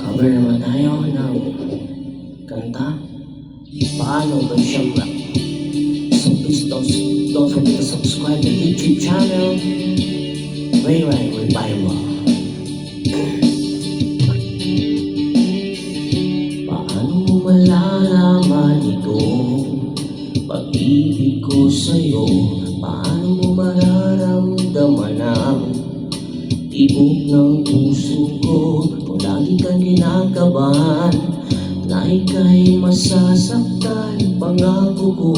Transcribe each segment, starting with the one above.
Cover naman tayo ng kanta. Paano ba siya rap? So please don't forget to subscribe to YouTube channel Ray Ray Revival. Paano mo malalaman ito? Pag-ibig ko sa'yo. Paano mo mararamdaman ang tibok ng puso ko? Kung lagi kang kinakabahan na ika'y masasaktan, pangako ko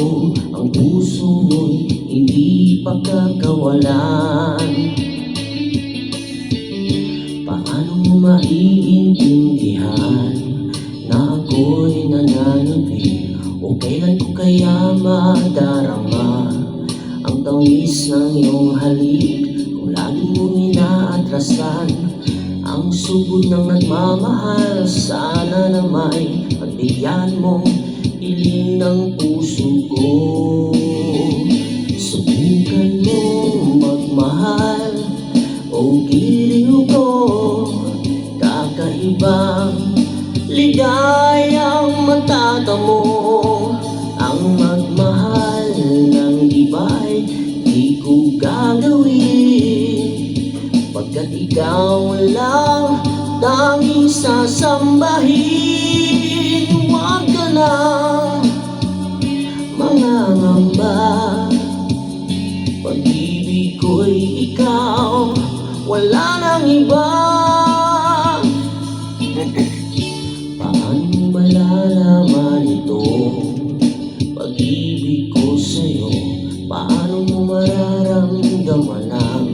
ang puso mo'y hindi pagkakawalan. Paano mo maiintindihan na ako'y nananabi? O kailan ko kaya madarama ang tamis ng iyong halik? Kung lagi mong inaatrasan ang sugod ng nagmamahal, sana na may pagbigyan mong hiling ng puso ko. Subukan mong magmahal o giliw ko, kakaibang ligayang matatamo. Ang magmahal ng iba'y di ko gagawin, pagkat ikaw lang tanging sasambahin. Huwag ka nang mangangamba, pag-ibig ko'y ikaw, wala nang iba. Paano mo malalaman ito? Pag-ibig ko sa'yo. Paano mo mararamdaman ang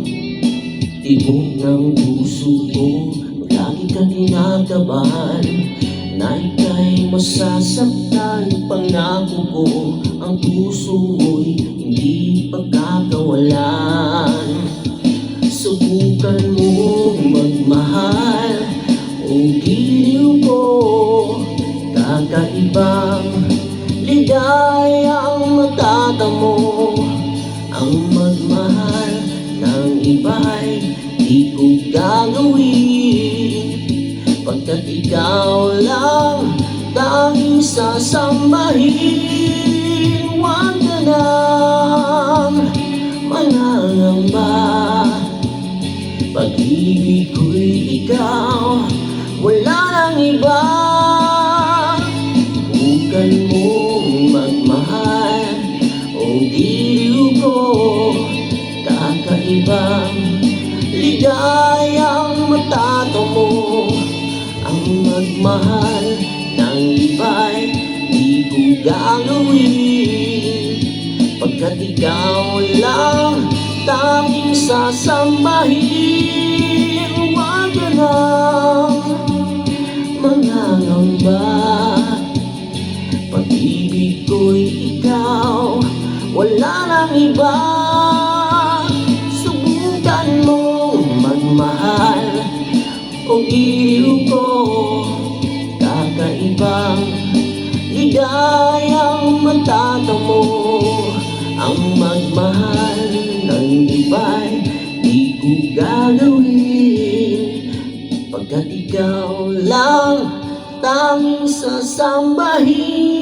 tibok ng puso ko? Lagi kang kinakabahan na ika'y masasaktan, pangako ko ang puso mo'y hindi pagkakawalan. Subukan mo magmahal o giliw ko, kakaibang ligayang matatamo. Ang magmahal ng iba'y di ko gagawin, pagkat ikaw lang tanging sasambahin. Huwag ka nang mangangamba, pag-ibig ko'y ikaw, wala nang iba. Subukan mong magmahal o giliw ko, kakaibang ligayang matatamo. Ang magmahal ng iba'y di ko gagawin, pagkat ikaw lang tanging sasambahin. Huwag ka nang mangangamba, pag-ibig ko'y ikaw, wala nang iba. Subukan mong magmahal o giliw ko, kakaibang ligayang matatamo. Ang magmahal ng iba'y di ko gagawin, pagkat ikaw lang tanging sasambahin.